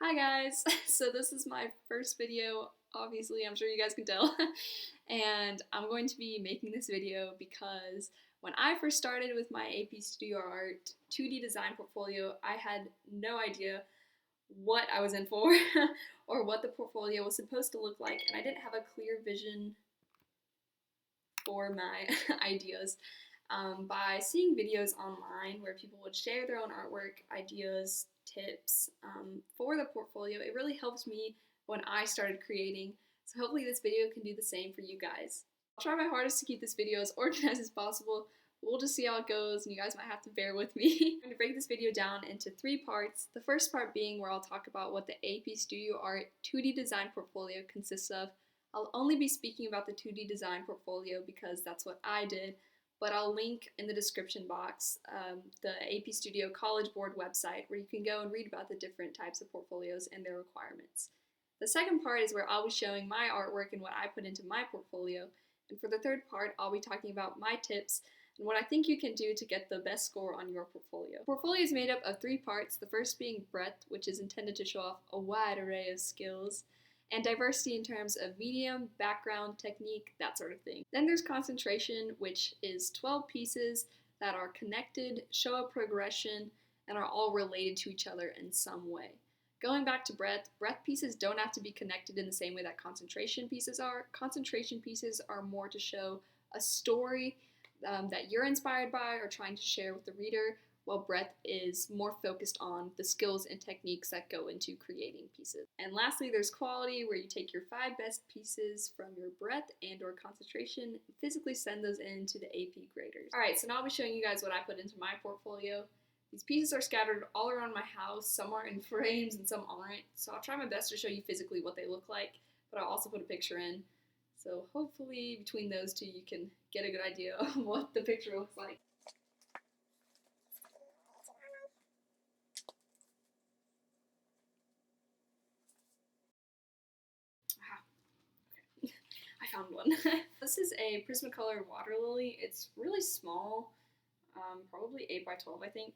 Hi guys! So this is my first video, obviously, I'm sure you guys can tell. And I'm going to be making this video because when I first started with my AP Studio Art 2D design portfolio, I had no idea what I was in for or what the portfolio was supposed to look like, and I didn't have a clear vision for my ideas. By seeing videos online where people would share their own artwork, ideas, tips for the portfolio, it really helped me when I started creating. So hopefully this video can do the same for you guys. I'll try my hardest to keep this video as organized as possible. We'll just see how it goes, and you guys might have to bear with me. I'm going to break this video down into 3 parts. The first part being where I'll talk about what the AP Studio Art 2D design portfolio consists of. I'll only be speaking about the 2D design portfolio because that's what I did, but I'll link in the description box the AP Studio College Board website where you can go and read about the different types of portfolios and their requirements. The second part is where I'll be showing my artwork and what I put into my portfolio, and for the third part, I'll be talking about my tips and what I think you can do to get the best score on your portfolio. The portfolio is made up of 3 parts, the first being breadth, which is intended to show off a wide array of skills, and diversity in terms of medium, background, technique, that sort of thing. Then there's concentration, which is 12 pieces that are connected, show a progression, and are all related to each other in some way. Going back to breadth pieces don't have to be connected in the same way that concentration pieces are. Concentration pieces are more to show a story that you're inspired by or trying to share with the reader, while breadth is more focused on the skills and techniques that go into creating pieces. And lastly, there's quality, where you take your 5 best pieces from your breadth and or concentration and physically send those in to the AP graders. Alright, so now I'll be showing you guys what I put into my portfolio. These pieces are scattered all around my house. Some are in frames and some aren't, so I'll try my best to show you physically what they look like, but I'll also put a picture in. So hopefully between those two you can get a good idea of what the picture looks like. I found one. This is a Prismacolor water lily. It's really small, probably 8 by 12, I think.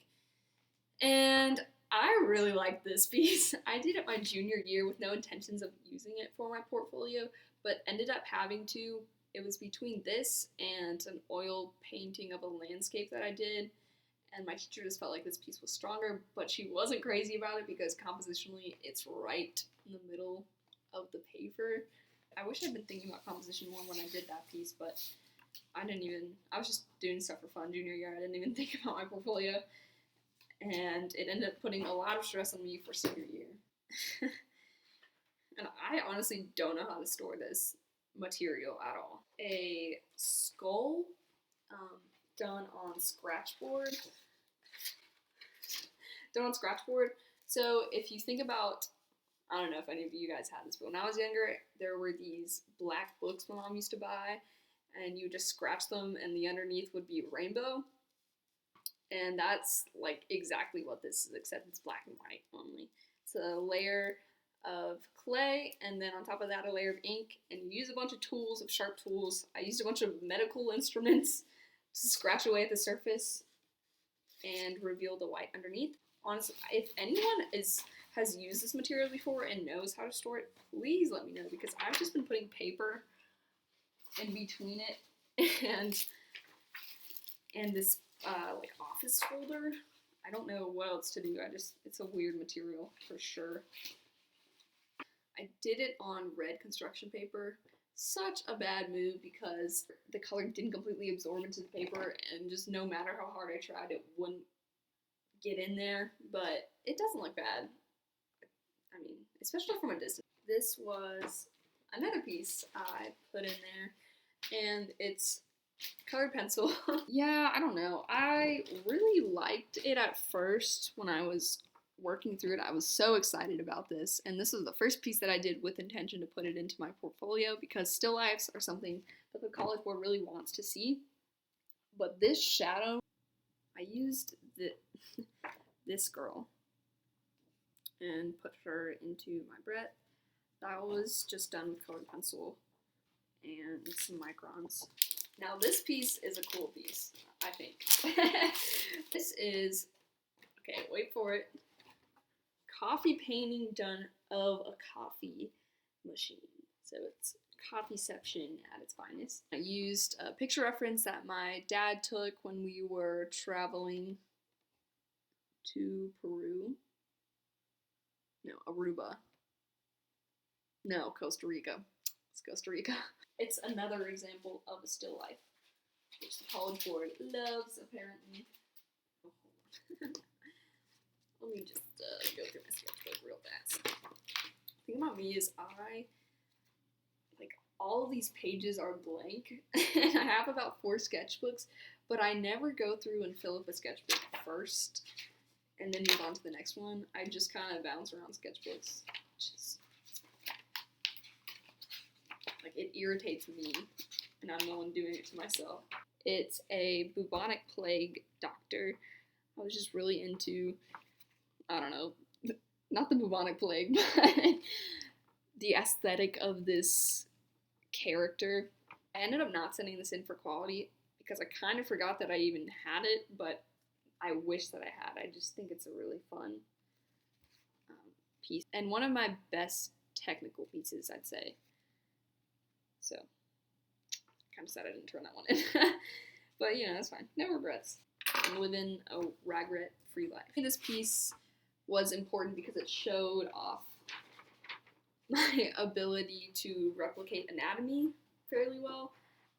And I really like this piece. I did it my junior year with no intentions of using it for my portfolio, but ended up having to. It was between this and an oil painting of a landscape that I did, and my teacher just felt like this piece was stronger, but she wasn't crazy about it because compositionally it's right in the middle of the paper. I wish I'd been thinking about composition more when I did that piece, but I was just doing stuff for fun junior year. I didn't even think about my portfolio, and it ended up putting a lot of stress on me for senior year. And I honestly don't know how to store this material at all. A skull done on scratchboard. So if you think about, I don't know if any of you guys had this, but when I was younger, there were these black books my mom used to buy, and you just scratch them, and the underneath would be rainbow. And that's like exactly what this is, except it's black and white only. It's a layer of clay, and then on top of that a layer of ink, and you use a bunch of tools, of sharp tools. I used a bunch of medical instruments to scratch away at the surface and reveal the white underneath. Honestly, if anyone has used this material before and knows how to store it, please let me know, because I've just been putting paper in between it and this like office folder. I don't know what else to do. It's a weird material for sure. I did it on red construction paper. Such a bad move because the color didn't completely absorb into the paper, and just no matter how hard I tried, it wouldn't get in there, but it doesn't look bad. I mean, especially from a distance. This was another piece I put in there, and it's colored pencil. Yeah, I don't know. I really liked it at first when I was working through it. I was so excited about this, and this was the first piece that I did with intention to put it into my portfolio because still lifes are something that the College Board really wants to see. But this shadow, I used this girl and put her into my breadth. That was just done with colored pencil and some microns. Now this piece is a cool piece, I think. This is, okay, wait for it, coffee painting done of a coffee machine. So it's coffeeception at its finest. I used a picture reference that my dad took when we were traveling to Peru. No, Aruba. No, Costa Rica. It's Costa Rica. It's another example of a still life, which the College Board loves, apparently. Let me just go through my sketchbook real fast. The thing about me is all of these pages are blank, and I have about 4 sketchbooks, but I never go through and fill up a sketchbook first and then move on to the next one. I just kind of bounce around sketchbooks, which is, like, it irritates me, and I'm the one doing it to myself. It's a bubonic plague doctor. I was just really into, I don't know, not the bubonic plague, but the aesthetic of this character. I ended up not sending this in for quality because I kind of forgot that I even had it, but I wish that I had. I just think it's a really fun piece, and one of my best technical pieces, I'd say. So, kind of sad I didn't turn that one in. But, you know, that's fine. No regrets. I'm living a regret-free life. I think this piece was important because it showed off my ability to replicate anatomy fairly well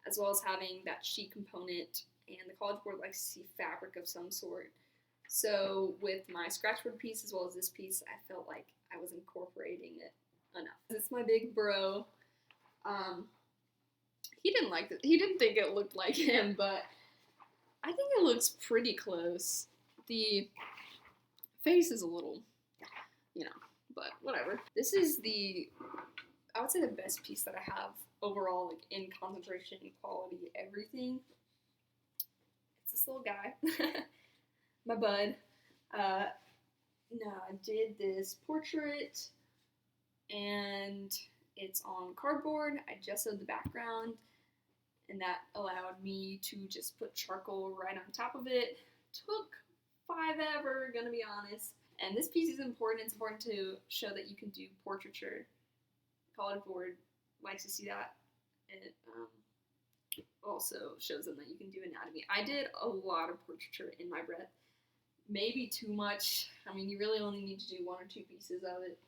as having that sheet component, and the College Board likes to see fabric of some sort. So with my scratchboard piece as well as this piece, I felt like I was incorporating it enough. It's my big bro. He didn't like it. He didn't think it looked like him, but I think it looks pretty close. The face is a little, you know, but whatever. This is I would say the best piece that I have overall, like in concentration, quality, everything. It's this little guy, my bud. No, I did this portrait, and it's on cardboard. I gessoed the background, and that allowed me to just put charcoal right on top of it. Took forever, gonna be honest. And this piece is important. It's important to show that you can do portraiture. College Board likes to see that. It also shows them that you can do anatomy. I did a lot of portraiture in my breath. Maybe too much. I mean, you really only need to do 1 or 2 pieces of it.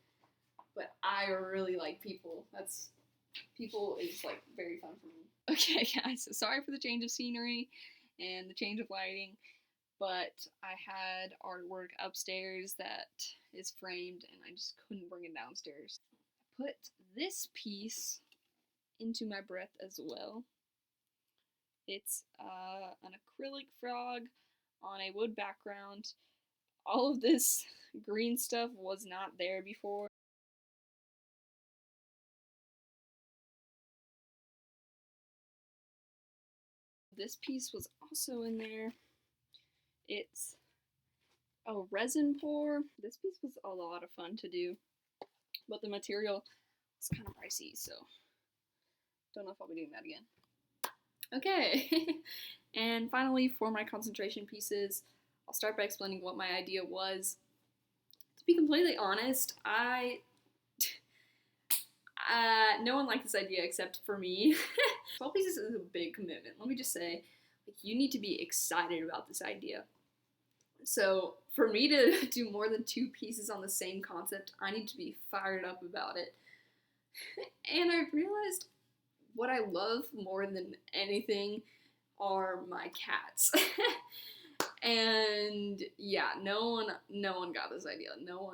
But I really like people. People is, like, very fun for me. Okay, guys, so sorry for the change of scenery and the change of lighting, but I had artwork upstairs that is framed, and I just couldn't bring it downstairs. I put this piece into my breath as well. It's an acrylic frog on a wood background. All of this green stuff was not there before. This piece was also in there. It's a resin pour. This piece was a lot of fun to do, but the material was kind of pricey, so don't know if I'll be doing that again. Okay, and finally for my concentration pieces, I'll start by explaining what my idea was. To be completely honest, no one liked this idea except for me. 12 pieces is a big commitment. Let me just say, like, you need to be excited about this idea. So for me to do more than 2 pieces on the same concept, I need to be fired up about it. And I realized what I love more than anything are my cats. And yeah, no one got this idea. No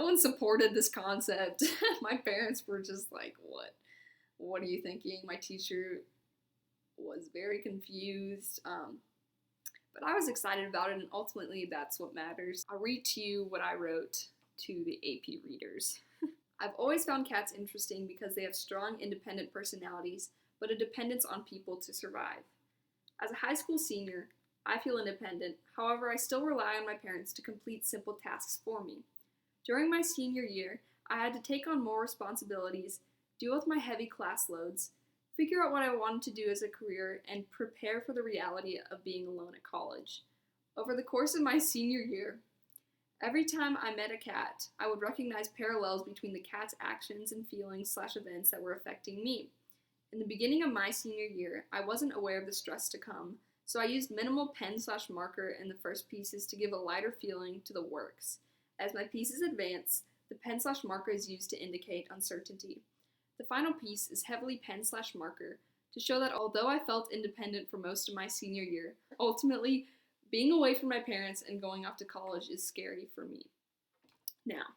one supported this concept. My parents were just like, what are you thinking? My teacher was very confused. But I was excited about it, and ultimately that's what matters. I'll read to you what I wrote to the AP readers. I've always found cats interesting because they have strong, independent personalities, but a dependence on people to survive. As a high school senior, I feel independent. However, I still rely on my parents to complete simple tasks for me. During my senior year, I had to take on more responsibilities, deal with my heavy class loads, figure out what I wanted to do as a career, and prepare for the reality of being alone at college. Over the course of my senior year, Every time I met a cat, I would recognize parallels between the cat's actions and feelings/events that were affecting me. In the beginning of my senior year, I wasn't aware of the stress to come, so I used minimal pen/marker in the first pieces to give a lighter feeling to the works. As my pieces advance, the pen/marker is used to indicate uncertainty. The final piece is heavily pen/marker to show that although I felt independent for most of my senior year, ultimately, being away from my parents and going off to college is scary for me. Now,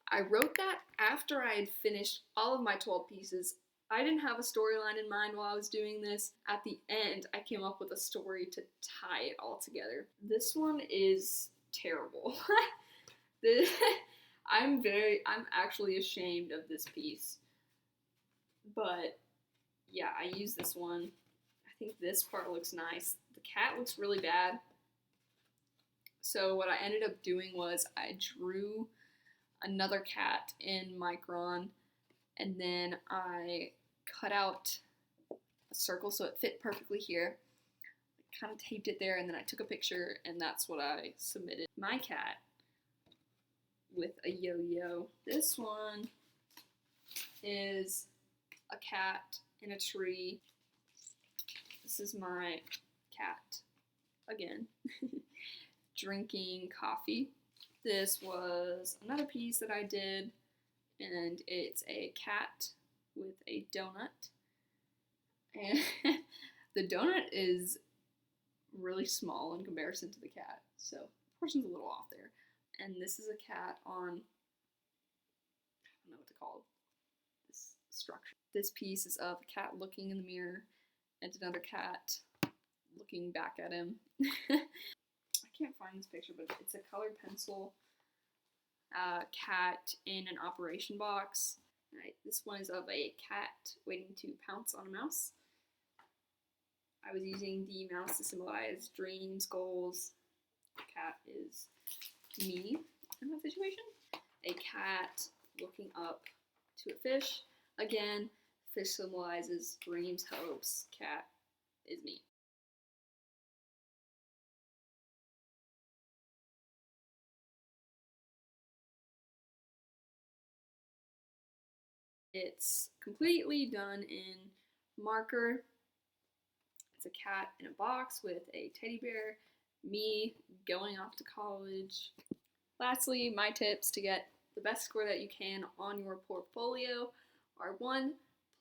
I wrote that after I had finished all of my 12 pieces. I didn't have a storyline in mind while I was doing this. At the end, I came up with a story to tie it all together. This one is terrible. I'm actually ashamed of this piece. But yeah, I used this one. I think this part looks nice. The cat looks really bad. So what I ended up doing was I drew another cat in Micron, and then I cut out a circle so it fit perfectly here. I kind of taped it there, and then I took a picture, and that's what I submitted. My cat with a yo-yo. This one is a cat in a tree. This is my cat again. Drinking coffee. This was another piece that I did, and it's a cat with a donut. And the donut is really small in comparison to the cat, so the portion's a little off there. And this is a cat on, I don't know what to call this structure. This piece is of a cat looking in the mirror and another cat looking back at him. I can't find this picture, but it's a colored pencil cat in an operation box. Right, this one is of a cat waiting to pounce on a mouse. I was using the mouse to symbolize dreams, goals. The cat is me in that situation. A cat looking up to a fish. Again, fish symbolizes dreams, hopes. Cat is me. It's completely done in marker. It's a cat in a box with a teddy bear, me going off to college. Lastly, my tips to get the best score that you can on your portfolio are 1,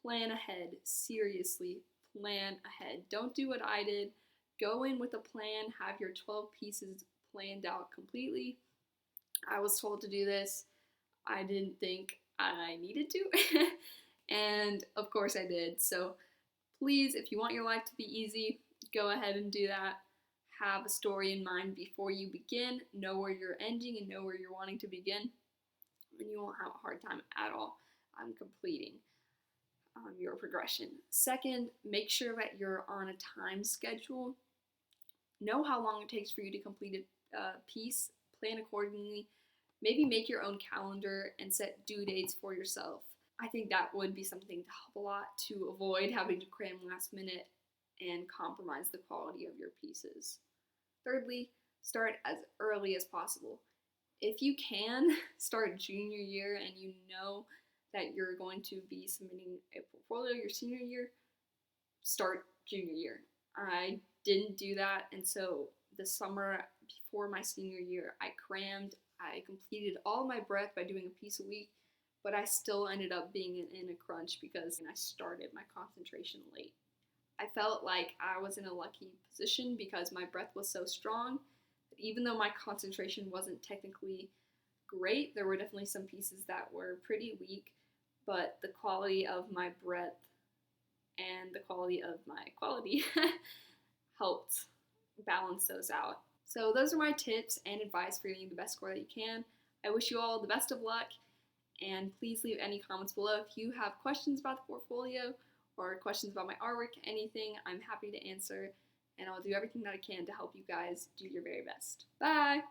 plan ahead. Seriously, plan ahead. Don't do what I did. Go in with a plan, have your 12 pieces planned out completely. I was told to do this. I didn't think I needed to, and of course I did. So please, if you want your life to be easy, go ahead and do that. Have a story in mind before you begin. Know where you're ending and know where you're wanting to begin, and you won't have a hard time at all completing your progression. Second, make sure that you're on a time schedule. Know how long it takes for you to complete a piece. Plan accordingly. Maybe make your own calendar and set due dates for yourself. I think that would be something to help a lot to avoid having to cram last minute and compromise the quality of your pieces. Thirdly, start as early as possible. If you can, start junior year and you know that you're going to be submitting a portfolio your senior year, start junior year. I didn't do that, and so the summer before my senior year, I crammed. I completed all my breadth by doing a piece a week, but I still ended up being in a crunch because I started my concentration late. I felt like I was in a lucky position because my breadth was so strong that even though my concentration wasn't technically great, there were definitely some pieces that were pretty weak, but the quality of my breadth and the quality of my quality helped balance those out. So those are my tips and advice for getting the best score that you can. I wish you all the best of luck, and please leave any comments below. If you have questions about the portfolio or questions about my artwork, anything, I'm happy to answer, and I'll do everything that I can to help you guys do your very best. Bye!